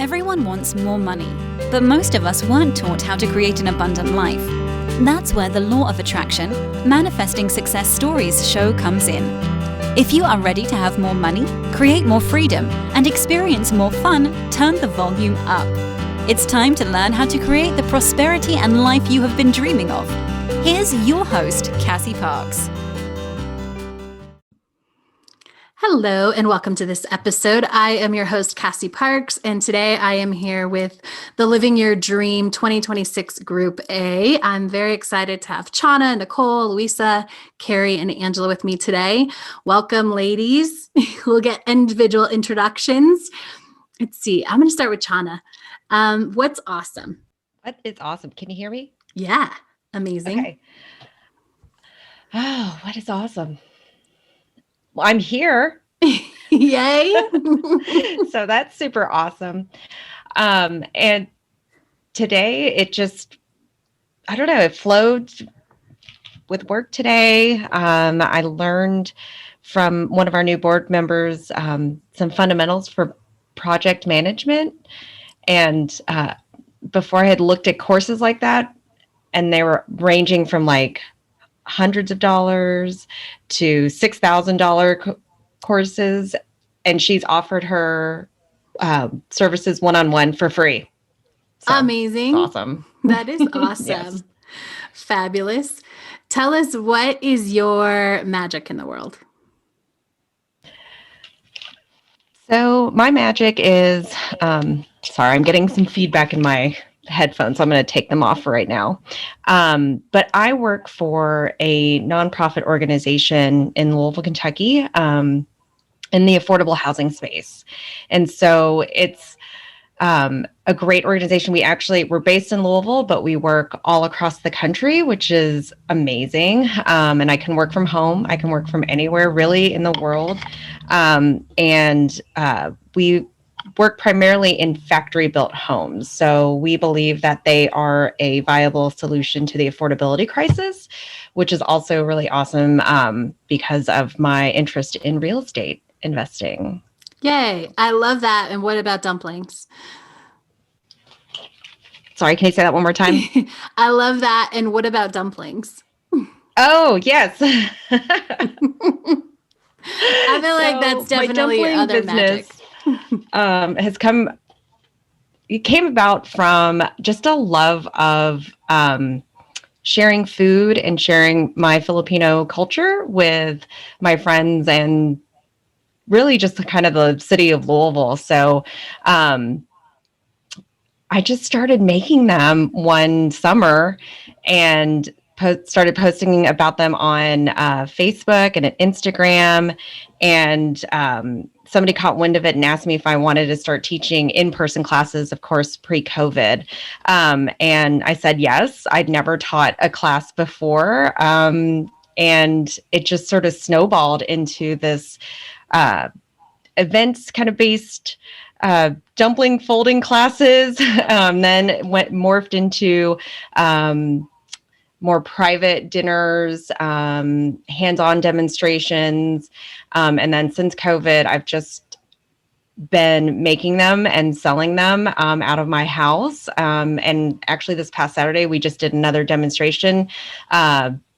Everyone wants more money, but most of us weren't taught how to create an abundant life. That's where the law of attraction, manifesting success stories show comes in. If you are ready to have more money, create more freedom, and experience more fun, turn the volume up. It's time to learn how to create the prosperity and life you have been dreaming of. Here's your host, Cassie Parks. Hello and welcome to this episode. I am your host, Cassie Parks, and today I am here with the Living Your Dream 2026 Group A. I'm very excited to have Chona, Nicole, Luisa, Carrie, and Angela with me today. Welcome, ladies. We'll get individual introductions. Let's see. I'm going to start with Chona. What's awesome? What is awesome? Can you hear me? Yeah, amazing. Okay. Oh, what is awesome? Well, I'm here. Yay. So that's super awesome. And today I don't know, it flowed with work today. I learned from one of our new board members some fundamentals for project management. And before I had looked at courses like that, and they were ranging from like hundreds of dollars to $6,000 courses, and she's offered her services one-on-one for free. So, amazing. Awesome. That is awesome. Yes. Fabulous. Tell us, what is your magic in the world? So my magic is, sorry, I'm getting some feedback in my headphones. So I'm going to take them off for right now. But I work for a nonprofit organization in Louisville, Kentucky, in the affordable housing space. And so it's a great organization. We're based in Louisville, but we work all across the country, which is amazing. And I can work from home. I can work from anywhere really in the world. And we work primarily in factory-built homes. So we believe that they are a viable solution to the affordability crisis, which is also really awesome because of my interest in real estate investing. Yay. I love that. And what about dumplings? Sorry, can you say that one more time? I love that. And what about dumplings? Oh, yes. I feel like that's definitely your other magic. It came about from just a love of sharing food and sharing my Filipino culture with my friends and really just kind of the city of Louisville. So I just started making them one summer and started posting about them on Facebook and Instagram. And somebody caught wind of it and asked me if I wanted to start teaching in-person classes, of course, pre-COVID. And I said yes. I'd never taught a class before. And it just sort of snowballed into this events kind of based dumpling folding classes, then morphed into more private dinners, hands-on demonstrations. And then since COVID, I've just been making them and selling them out of my house. And actually this past Saturday, we just did another demonstration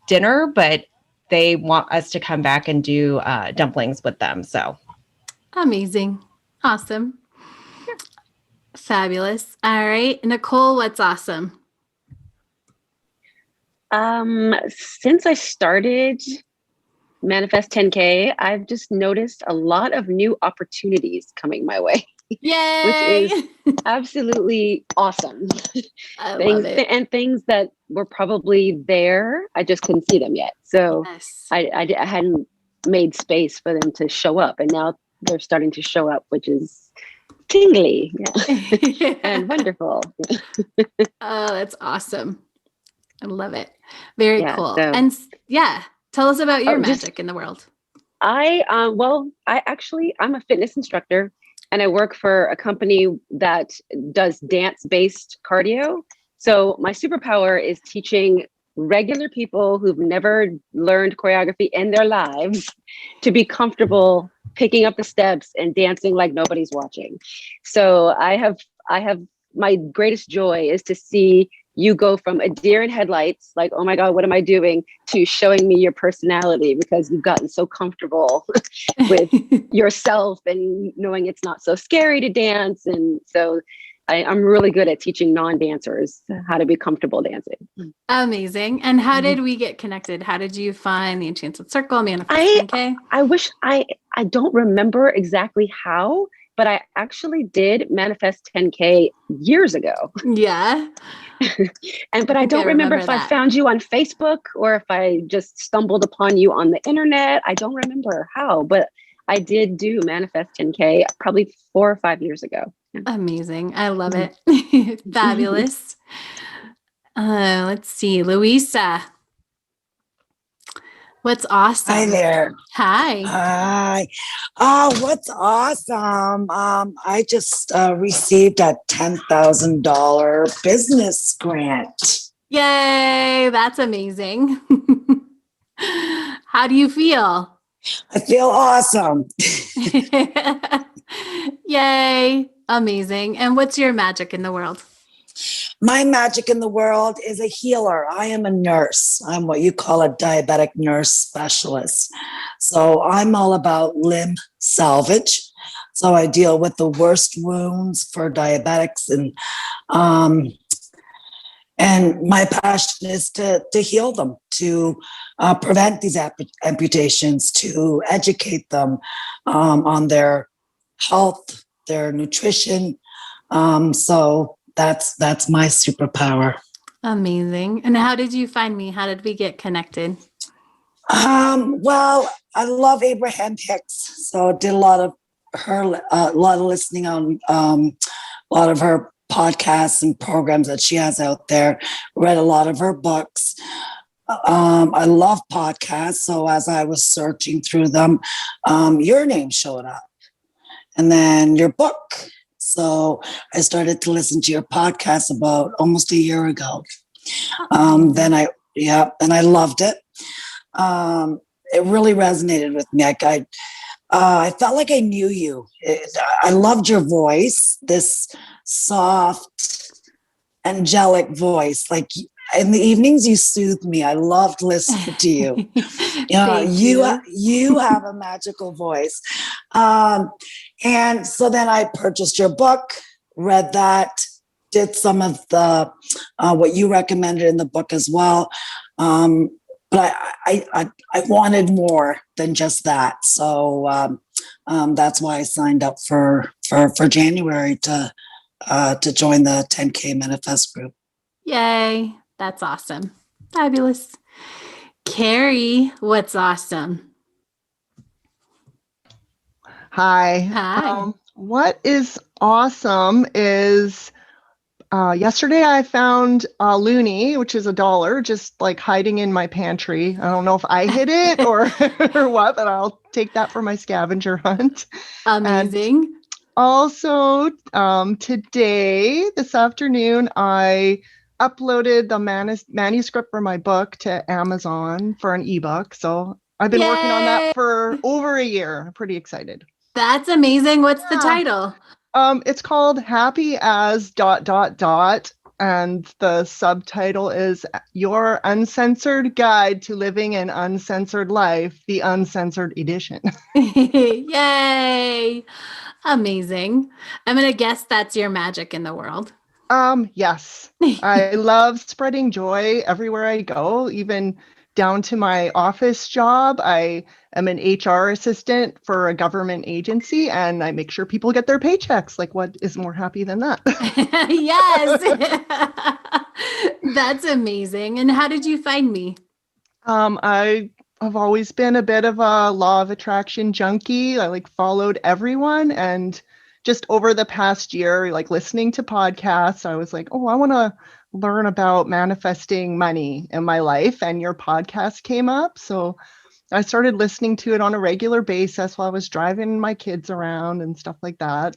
dinner, but they want us to come back and do dumplings with them. So amazing. Awesome. Fabulous. All right. Nicole, what's awesome? Since I started Manifest 10K, I've just noticed a lot of new opportunities coming my way. Yay! Which is absolutely awesome. I love it. And things that were probably there, I just couldn't see them yet. So yes. I hadn't made space for them to show up, and now they're starting to show up, which is tingly and wonderful. Oh, that's awesome. I love it. Very cool. So, and tell us about your magic in the world. I'm a fitness instructor, and I work for a company that does dance-based cardio. So my superpower is teaching regular people who've never learned choreography in their lives to be comfortable picking up the steps and dancing like nobody's watching. So I have my greatest joy is to see you go from a deer in headlights, like, oh my God, what am I doing, to showing me your personality because you've gotten so comfortable with yourself and knowing it's not so scary to dance. And so I'm really good at teaching non-dancers how to be comfortable dancing. Amazing. And how did we get connected? How did you find the Enchanted Circle, Manifest I 10K? I wish I don't remember exactly how, but I actually did manifest 10K years ago. Yeah. But I don't remember if I that. found you on Facebook or if I just stumbled upon you on the internet. I don't remember how, but I did do manifest 10K probably 4 or 5 years ago. Yeah. Amazing. I love it. Fabulous. Let's see, Luisa. What's awesome? Hi there. Hi. Hi. Oh, what's awesome? I just received a $10,000 business grant. Yay. That's amazing. How do you feel? I feel awesome. Yay. Amazing. And what's your magic in the world? My magic in the world is a healer. I am a nurse. I'm what you call a diabetic nurse specialist. So I'm all about limb salvage. So I deal with the worst wounds for diabetics, and my passion is to heal them, to prevent these amputations, to educate them on their health, their nutrition. So that's my superpower. Amazing. And how did you find me? How did we get connected? Well, I love Abraham Hicks, so I did a lot of listening on a lot of her podcasts and programs that she has out there. Read a lot of her books. I love podcasts, so as I was searching through them, your name showed up, and then your book. So I started to listen to your podcast about almost a year ago. Then I loved it. It really resonated with me. I felt like I knew you. I loved your voice, this soft, angelic voice. Like in the evenings, you soothed me. I loved listening to you. You have a magical voice. And so then I purchased your book, read that, did some of the what you recommended in the book as well. But I wanted more than just that. So that's why I signed up for January to join the 10K Manifest group. Yay. That's awesome. Fabulous. Carrie, what's awesome? Hi. Hi. What is awesome is yesterday I found a loonie, which is $1, just like hiding in my pantry. I don't know if I hid it or or what, but I'll take that for my scavenger hunt. Amazing. And also, this afternoon, I uploaded the manuscript for my book to Amazon for an ebook. So I've been working on that for over a year. I'm pretty excited. That's amazing. What's the title? It's called Happy as ... And the subtitle is Your Uncensored Guide to Living an Uncensored Life, the Uncensored Edition. Yay. Amazing. I'm going to guess that's your magic in the world. Yes. I love spreading joy everywhere I go, even down to my office job. I am an HR assistant for a government agency, and I make sure people get their paychecks. Like, what is more happy than that? Yes. That's amazing. And how did you find me? I have always been a bit of a law of attraction junkie. I followed everyone, and just over the past year, listening to podcasts, I was like, oh, I want to learn about manifesting money in my life. And your podcast came up. So I started listening to it on a regular basis while I was driving my kids around and stuff like that.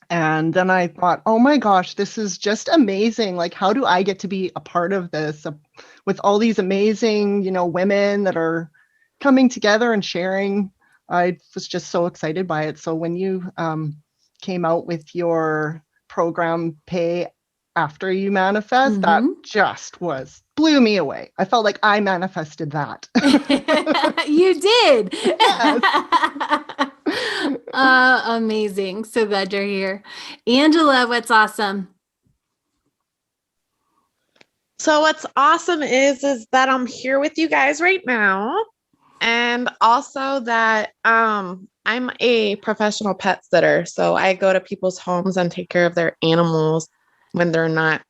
And then I thought, oh my gosh, this is just amazing. How do I get to be a part of this with all these amazing, women that are coming together and sharing I was just so excited by it. So when you came out with your program Pay After You Manifest, that just blew me away. I felt like I manifested that. You did. Yes. Amazing. So glad you're here. Angela, what's awesome? So what's awesome is that I'm here with you guys right now. And also that I'm a professional pet sitter. So I go to people's homes and take care of their animals when they're not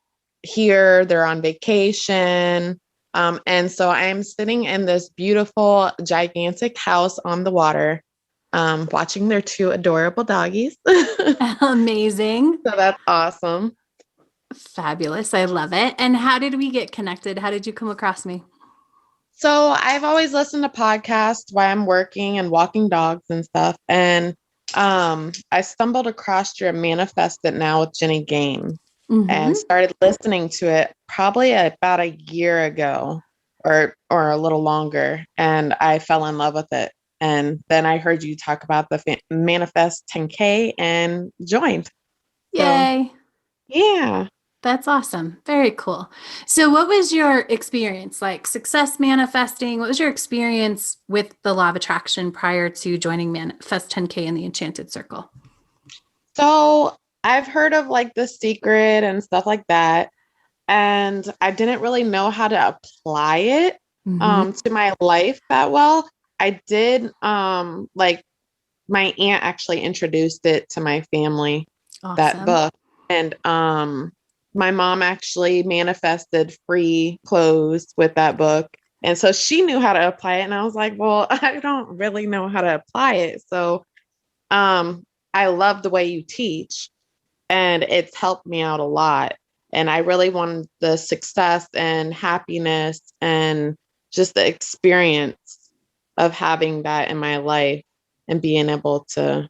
here, they're on vacation. And so I'm sitting in this beautiful, gigantic house on the water, watching their 2 adorable doggies. Amazing. So that's awesome. Fabulous. I love it. And how did we get connected? How did you come across me? So I've always listened to podcasts while I'm working and walking dogs and stuff. And I stumbled across your Manifest It Now with Jenny Game and started listening to it probably about a year ago or a little longer. And I fell in love with it. And then I heard you talk about the Manifest 10K and joined. Yay. So, yeah. That's awesome. Very cool. So what was your experience like success manifesting? What was your experience with the law of attraction prior to joining Manifest 10K in the Enchanted Circle? So I've heard of like The Secret and stuff like that. And I didn't really know how to apply it to my life that well. I did like my aunt actually introduced it to my family, that book. And my mom actually manifested free clothes with that book. And so she knew how to apply it. And I was like, well, I don't really know how to apply it. So I love the way you teach and it's helped me out a lot. And I really wanted the success and happiness and just the experience of having that in my life and being able to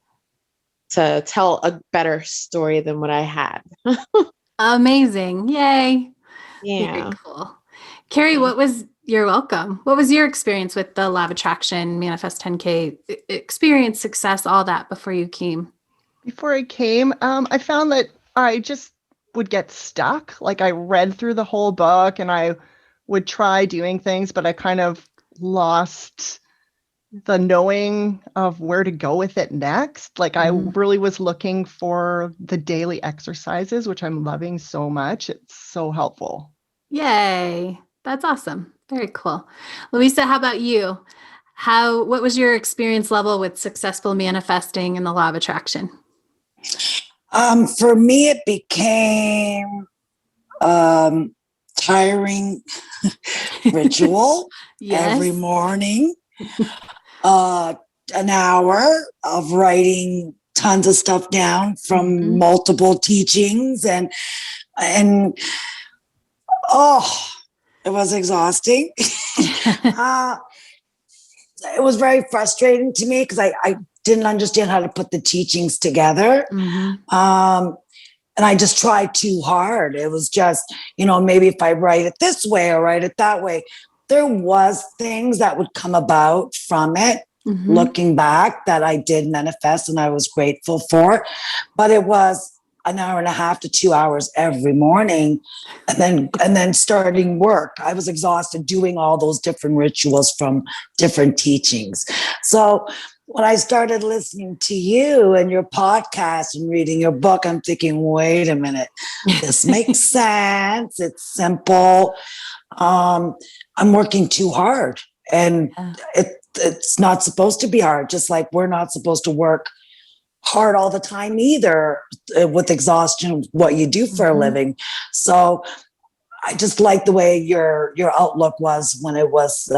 tell a better story than what I had. Amazing. Yay. Yeah. Very cool. Carrie, you're welcome. What was your experience with the law of attraction, Manifest 10K experience, success, all that before you came? Before I came, I found that I just would get stuck. Like I read through the whole book and I would try doing things, but I kind of lost the knowing of where to go with it next. Like I really was looking for the daily exercises, which I'm loving so much. It's so helpful. Yay. That's awesome. Very cool. Luisa, how about you? What was your experience level with successful manifesting and the law of attraction? For me, it became tiring ritual every morning. An hour of writing tons of stuff down from multiple teachings and it was exhausting. It was very frustrating to me because I didn't understand how to put the teachings together. And I just tried too hard. It was just, maybe if I write it this way or write it that way, there was things that would come about from it, looking back, that I did manifest and I was grateful for. But it was an hour and a half to 2 hours every morning. And then starting work. I was exhausted doing all those different rituals from different teachings. So when I started listening to you and your podcast and reading your book, I'm thinking, wait a minute, this makes sense. It's simple. I'm working too hard and it's not supposed to be hard. Just like we're not supposed to work hard all the time either with exhaustion, what you do for a living. So I just like the way your outlook was when it was,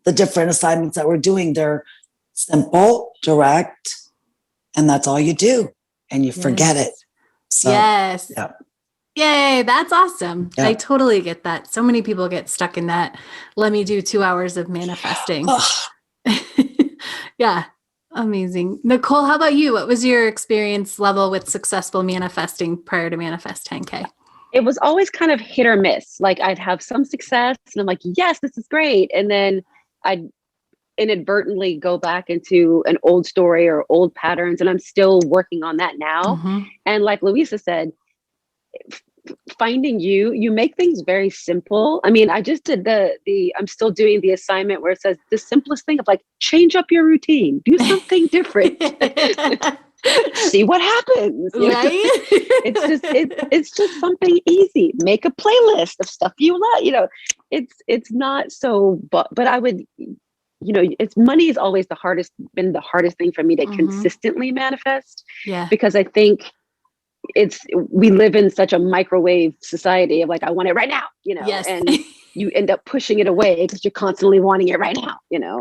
the different assignments that we're doing. They're simple, direct, and that's all you do. And you forget it. So, yes. Yeah. Yay, that's awesome. Yeah. I totally get that. So many people get stuck in that. Let me do 2 hours of manifesting. Yeah, amazing. Nicole, how about you? What was your experience level with successful manifesting prior to Manifest 10K? It was always kind of hit or miss. Like I'd have some success and I'm like, yes, this is great. And then inadvertently go back into an old story or old patterns. And I'm still working on that now. Mm-hmm. And like Luisa said, finding you make things very simple. I mean, I just did I'm still doing the assignment where it says the simplest thing of like, change up your routine, do something different. See what happens. Right? It's just something easy. Make a playlist of stuff you love. It's not so, but I would, money is always been the hardest thing for me to consistently manifest. Yeah. Because I think we live in such a microwave society of like, I want it right now, Yes. and you end up pushing it away because you're constantly wanting it right now,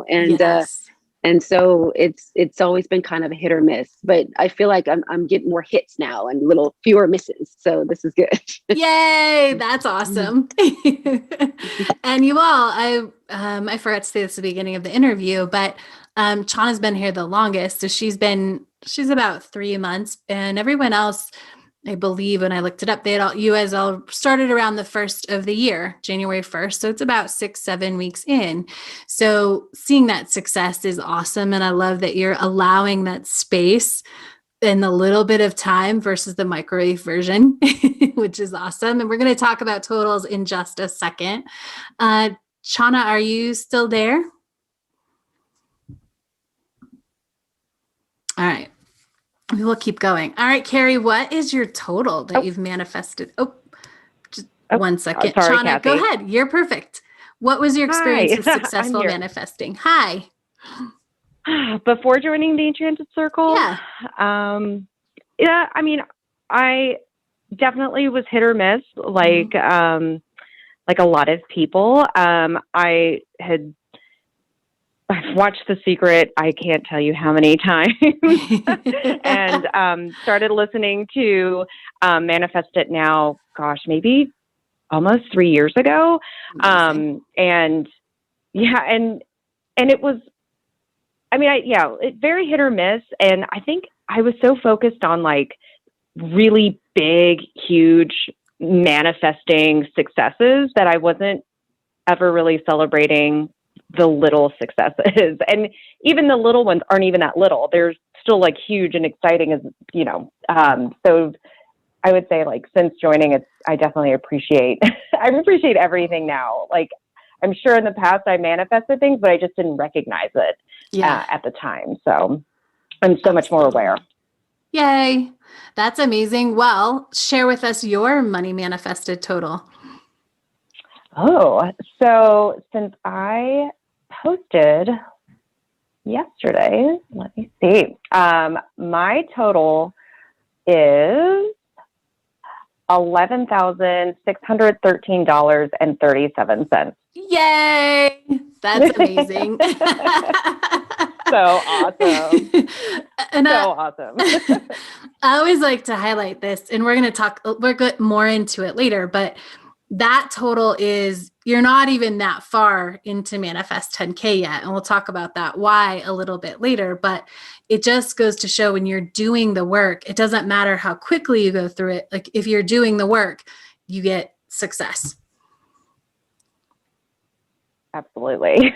and, yes. And so it's always been kind of a hit or miss, but I feel like I'm getting more hits now and little fewer misses. So this is good. Yay. That's awesome. And you all, I forgot to say this at the beginning of the interview, but Chona's been here the longest. So she's about 3 months, and everyone else, I believe, when I looked it up, you guys all started around the first of the year, January 1st. So it's about 6-7 weeks in. So seeing that success is awesome. And I love that you're allowing that space in the little bit of time versus the microwave version, which is awesome. And we're going to talk about totals in just a second. Chona, are you still there? All right. We will keep going. All right, Carrie, what is your total that you've manifested? Just 1 second. Sorry, Chona, Kathy. go ahead. You're perfect. What was your experience with successful manifesting? Hi. Before joining the Enchanted Circle, Yeah. I mean, I definitely was hit or miss, like a lot of people. I've watched The Secret, I can't tell you how many times, and started listening to Manifest It Now, maybe almost 3 years ago. And it was, it's very hit or miss. And I think I was so focused on like really big, huge manifesting successes that I wasn't ever really celebrating the little successes. And even the little ones aren't even that little. They're still like huge and exciting as, so I would say like since joining I definitely appreciate, I appreciate everything now. Like I'm sure in the past I manifested things, but I just didn't recognize it at the time. So I'm so much more aware. Yay. That's amazing. Well, share with us your money manifested total. Oh, so since I posted yesterday, let me see. My total is $11,613.37. Yay! That's amazing. So awesome. Awesome. I always like to highlight this, and we'll get more into it later, but that total is, you're not even that far into Manifest 10K yet. And we'll talk about that why a little bit later, but it just goes to show when you're doing the work, it doesn't matter how quickly you go through it. Like if you're doing the work, you get success. Absolutely.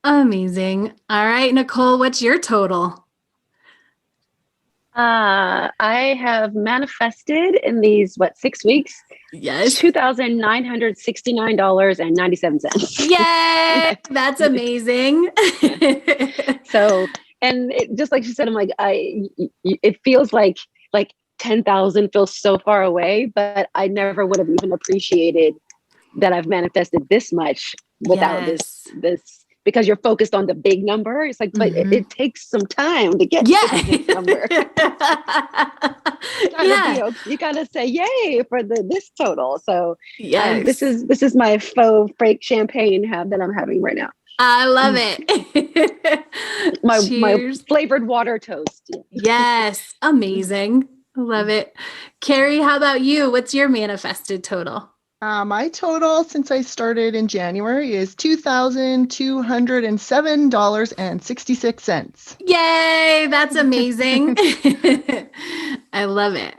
Amazing. All right, Nicole, what's your total? I have manifested in these 6 weeks? Yes. $2,969.97. Yay! That's amazing. So, and just like she said, I'm like, it feels like 10,000 feels so far away, but I never would have even appreciated that I've manifested this much without this, because you're focused on the big number. It's like, but it takes some time to get to the big number. You gotta say yay for this total. So this is my faux fake champagne that I'm having right now. I love it. my flavored water toast. Yes, amazing. Love it. Carrie, how about you? What's your manifested total? My total since I started in January is $2,207.66. Yay! That's amazing. I love it.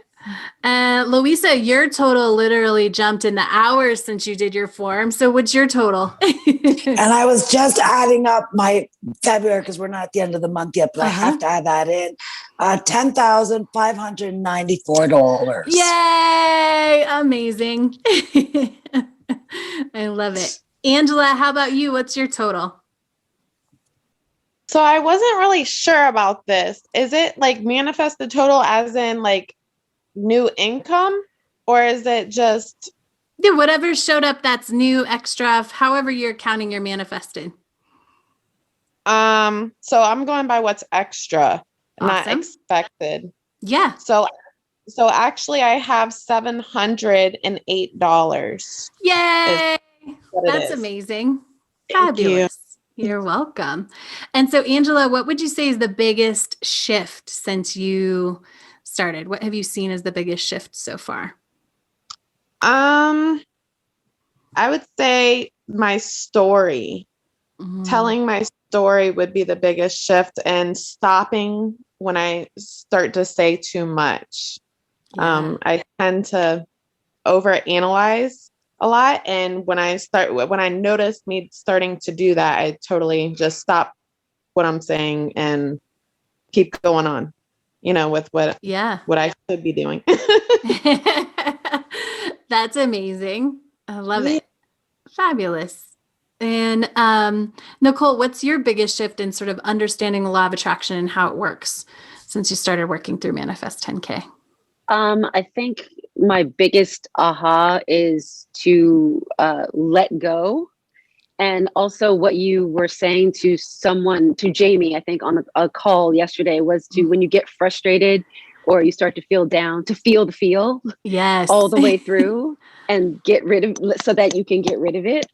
Luisa, your total literally jumped in the hours since you did your form. So what's your total? And I was just adding up my February because we're not at the end of the month yet, but I have to add that in. $10,594. Yay! Amazing. I love it. Angela, how about you? What's your total? So I wasn't really sure about this. Is it like manifest the total as in like new income, or is it just Whatever showed up that's new, extra, however you're counting your manifested. so I'm going by what's extra, not Awesome. expected. Yeah. So actually I have $708. Yay! That's is. amazing. Thank you. Fabulous. You're welcome. And so, Angela, what would you say is the biggest shift since you started? What have you seen as the biggest shift so far? I would say my story. Telling my story would be the biggest shift, and stopping when I start to say too much. Yeah. I tend to overanalyze a lot, and when I notice me starting to do that, I totally just stop what I'm saying and keep going on, with what I should be doing. That's amazing. I love it. Fabulous. And Nicole, what's your biggest shift in sort of understanding the law of attraction and how it works since you started working through Manifest 10K? I think my biggest aha is to let go. And also what you were saying to Jamie, I think on a call yesterday, was to, when you get frustrated or you start to feel down, to feel the feel yes, all the way through and get rid of, so that you can get rid of it.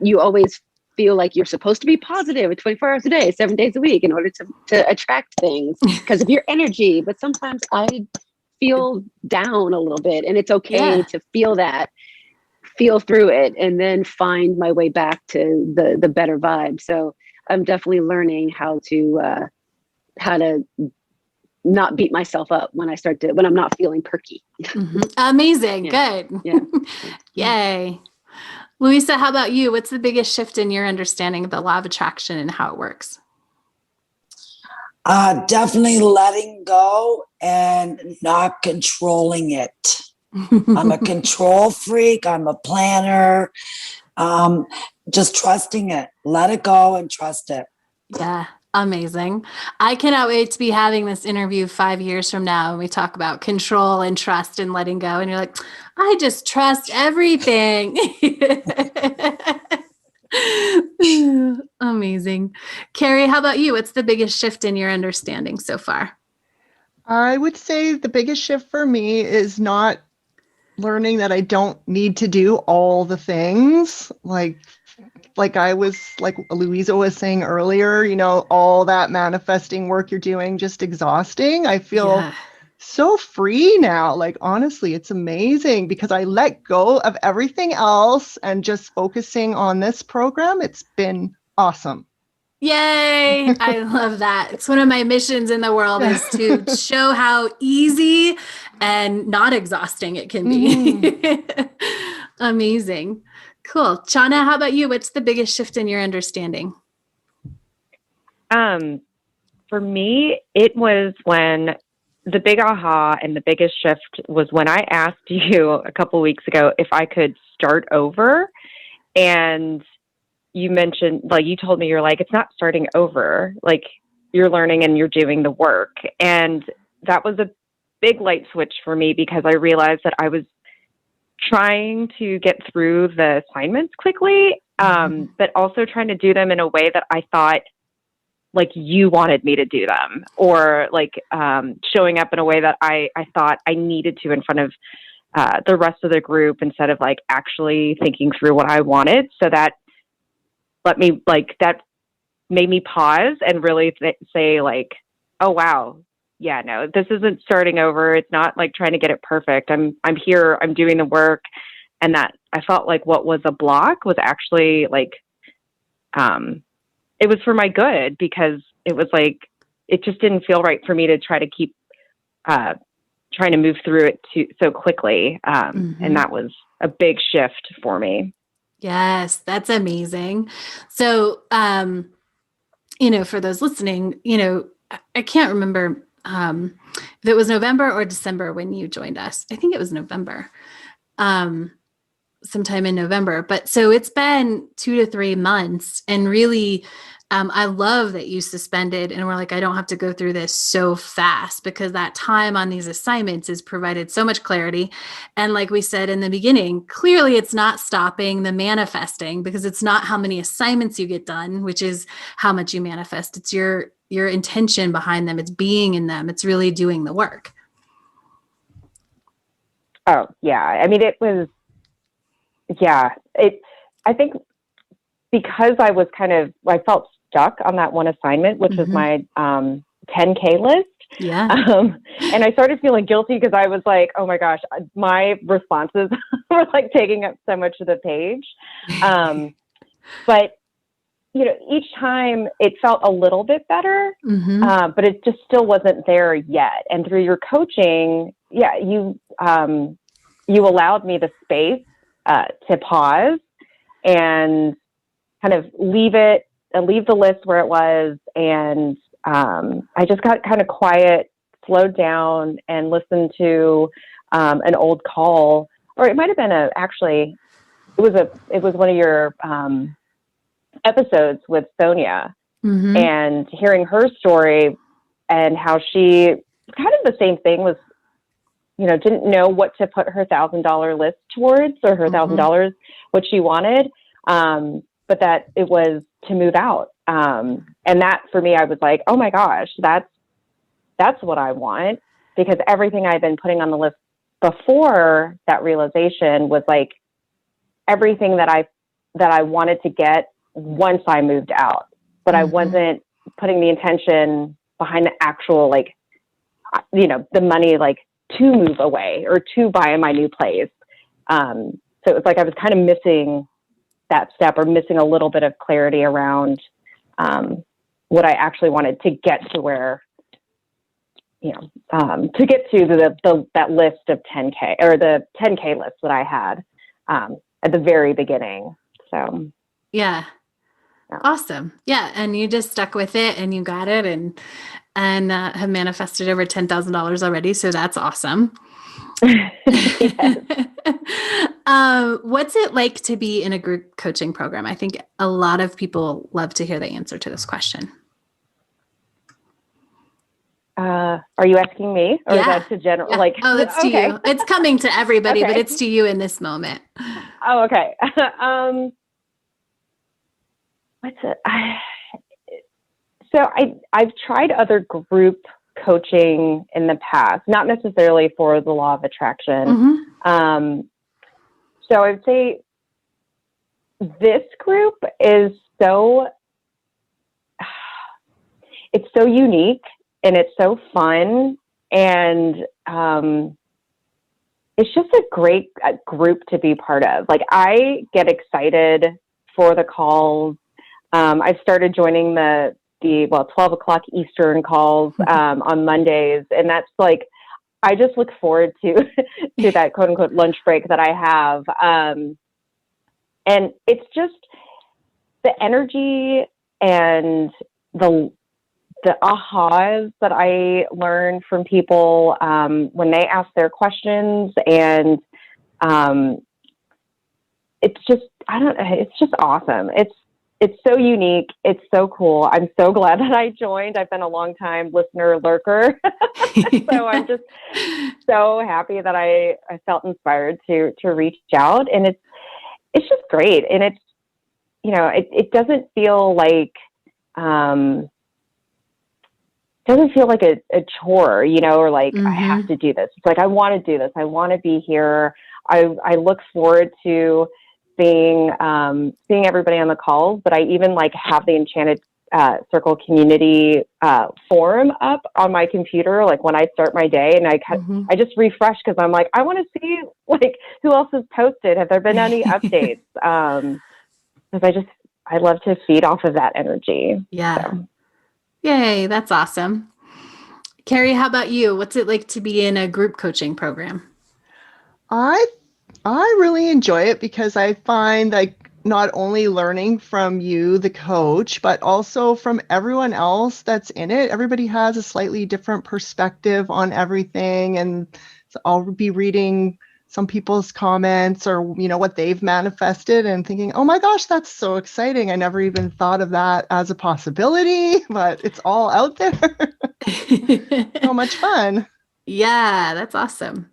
You always feel like you're supposed to be positive 24 hours a day, 7 days a week in order to attract things because of your energy. But sometimes I feel down a little bit, and it's okay to feel that, feel through it, and then find my way back to the better vibe. So I'm definitely learning how to not beat myself up when I'm not feeling perky. Amazing. Good. Yeah. Yay. Luisa, how about you? What's the biggest shift in your understanding of the law of attraction and how it works? Definitely letting go and not controlling it. I'm a control freak. I'm a planner. Just trusting it. Let it go and trust it. Yeah. Amazing. I cannot wait to be having this interview 5 years from now when we talk about control and trust and letting go. And you're like, I just trust everything. Amazing. Carrie, how about you? What's the biggest shift in your understanding so far? I would say the biggest shift for me is not learning that I don't need to do all the things. Like Luisa was saying earlier, all that manifesting work you're doing, just exhausting. I feel so free now. Like, honestly, it's amazing because I let go of everything else and just focusing on this program. It's been awesome. Yay. I love that. It's one of my missions in the world is to show how easy and not exhausting it can be. Amazing. Cool. Chona, how about you? What's the biggest shift in your understanding? For me, it was when the big aha and the biggest shift was when I asked you a couple weeks ago if I could start over. And you mentioned, you told me, you're like, it's not starting over. Like, you're learning and you're doing the work. And that was a big light switch for me because I realized that I was trying to get through the assignments quickly, but also trying to do them in a way that I thought like you wanted me to do them, or like showing up in a way that I thought I needed to in front of the rest of the group instead of like actually thinking through what I wanted. So that that made me pause and really say like, oh, wow. Yeah, no, this isn't starting over. It's not like trying to get it perfect. I'm here, I'm doing the work. And that I felt like what was a block was actually like, it was for my good because it was like, it just didn't feel right for me to try trying to move through it so quickly. And that was a big shift for me. Yes, that's amazing. So, for those listening, I can't remember if it was November or December when you joined us. I think it was November, sometime in November. But so it's been 2 to 3 months, and really, I love that you suspended and we're like, I don't have to go through this so fast, because that time on these assignments has provided so much clarity. And like we said in the beginning, clearly it's not stopping the manifesting, because it's not how many assignments you get done, which is how much you manifest. It's your intention behind them. It's being in them. It's really doing the work. Oh, yeah. I mean, it was, I think because I felt stuck on that one assignment, which was my 10K list. Yeah. And I started feeling guilty because I was like, oh my gosh, my responses were like taking up so much of the page. But, each time it felt a little bit better, but it just still wasn't there yet. And through your coaching, you allowed me the space to pause and kind of leave the list where it was. And I just got kind of quiet, slowed down, and listened to an old call, or it might've been it was one of your episodes with Sonia, and hearing her story and how she kind of the same thing was, didn't know what to put her $1,000 list towards, or her $1,000, what she wanted. But that it was to move out. And that for me, I was like, oh my gosh, that's what I want, because everything I've been putting on the list before that realization was like everything that I wanted to get once I moved out, but I wasn't putting the intention behind the actual, like, the money, like, to move away or to buy my new place. So it was like I was kind of missing that step, or missing a little bit of clarity around what I actually wanted to get to where, to get to that list of 10K, or the 10K list that I had at the very beginning. So, yeah. Awesome. Yeah. And you just stuck with it, and you got it, and have manifested over $10,000 already. So that's awesome. What's it like to be in a group coaching program? I think a lot of people love to hear the answer to this question. Are you asking me, or is that to general? Yeah. Like, oh, it's to you. It's coming to everybody, but it's to you in this moment. Oh, okay. What's it? So I've tried other group coaching in the past, not necessarily for the law of attraction. So I would say this group is it's so unique, and it's so fun, and it's just a great group to be part of. Like, I get excited for the calls. I've started joining the 12 o'clock Eastern calls on Mondays. And that's like, I just look forward to that quote unquote lunch break that I have. And it's just the energy and the ahas that I learn from people when they ask their questions. And it's just awesome. It's so unique. It's so cool. I'm so glad that I joined. I've been a long time listener lurker. So I'm just so happy that I felt inspired to reach out, and it's just great. And it's, it doesn't feel like, a chore, or like I have to do this. It's like, I want to do this. I want to be here. I look forward to seeing everybody on the calls, but I even like have the Enchanted Circle community forum up on my computer, like when I start my day, and I just refresh, because I'm like, I want to see like who else has posted. Have there been any updates? Because I love to feed off of that energy. Yeah. So. Yay. That's awesome. Carrie, how about you? What's it like to be in a group coaching program? I really enjoy it because I find like not only learning from you, the coach, but also from everyone else that's in it. Everybody has a slightly different perspective on everything. And so I'll be reading some people's comments or, what they've manifested and thinking, oh my gosh, that's so exciting. I never even thought of that as a possibility, but it's all out there. So much fun. Yeah, that's awesome.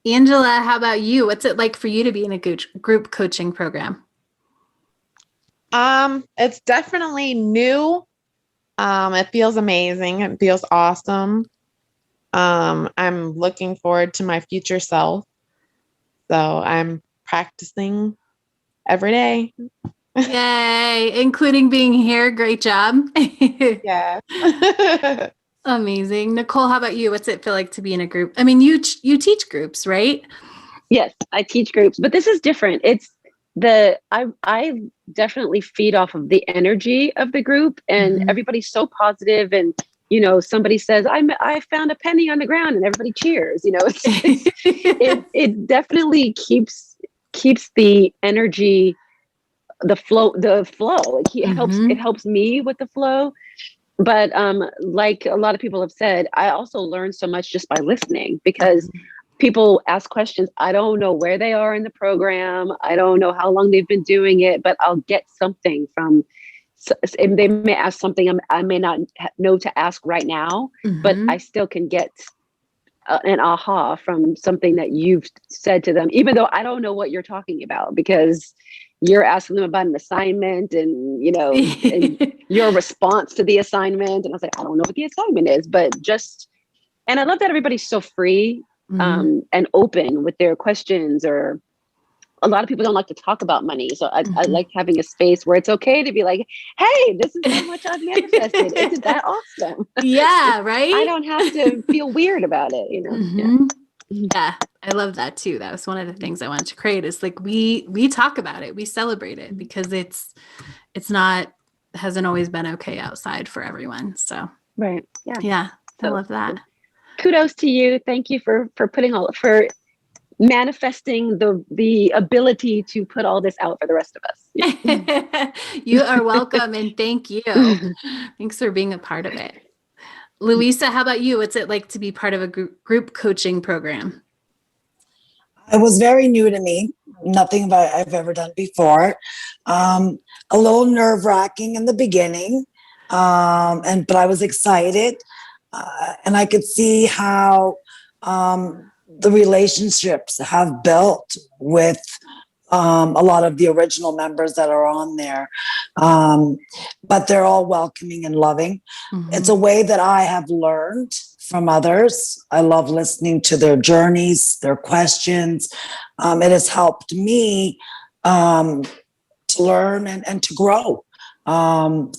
Angela, how about you? What's it like for you to be in a group coaching program? It's definitely new. It feels amazing. It feels awesome. I'm looking forward to my future self. So I'm practicing every day. Yay, including being here. Great job. Yeah. Amazing. Nicole, how about you? What's it feel like to be in a group? I mean, you teach groups, right? Yes, I teach groups, but this is different. I definitely feed off of the energy of the group, and everybody's so positive, and somebody says, I found a penny on the ground, and everybody cheers. It definitely keeps the energy, the flow. It helps me with the flow. But like a lot of people have said, I also learn so much just by listening, because people ask questions. I don't know where they are in the program. I don't know how long they've been doing it, but I'll get something from. They may ask something I may not know to ask right now, but I still can get an aha from something that you've said to them, even though I don't know what you're talking about, because you're asking them about an assignment and, and your response to the assignment. And I was like, I don't know what the assignment is, but and I love that everybody's so free and open with their questions. Or a lot of people don't like to talk about money. So I like having a space where it's okay to be like, hey, this is how much I've manifested. Isn't that awesome? Yeah, right? I don't have to feel weird about it, Yeah, I love that too. That was one of the things I wanted to create, is like we talk about it, we celebrate it, because it's not, hasn't always been okay outside for everyone. So right. Yeah. I love that. Kudos to you. Thank you for manifesting the ability to put all this out for the rest of us. You are welcome, and thank you. Thanks for being a part of it. Luisa, how about you? What's it like to be part of a group coaching program? It was very new to me. Nothing I've ever done before. A little nerve-wracking in the beginning, but I was excited, and I could see how the relationships have built with a lot of the original members that are on there. But they're all welcoming and loving. It's a way that I have learned from others. I love listening to their journeys, their questions. It has helped me to learn and to grow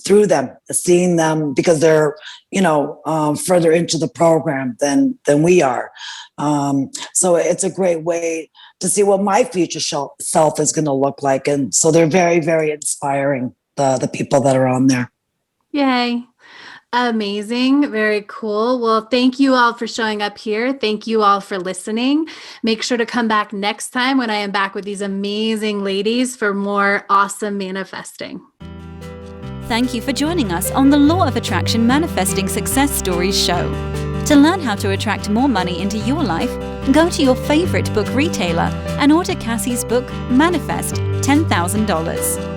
through them, seeing them, because they're, further into the program than we are. So it's a great way to see what my future self is going to look like. And so they're very, very inspiring, the people that are on there. Yay. Amazing. Very cool. Well, thank you all for showing up here. Thank you all for listening. Make sure to come back next time when I am back with these amazing ladies for more awesome manifesting. Thank you for joining us on the Law of Attraction Manifesting Success Stories show. To learn how to attract more money into your life, go to your favorite book retailer and order Cassie's book, Manifest $10,000.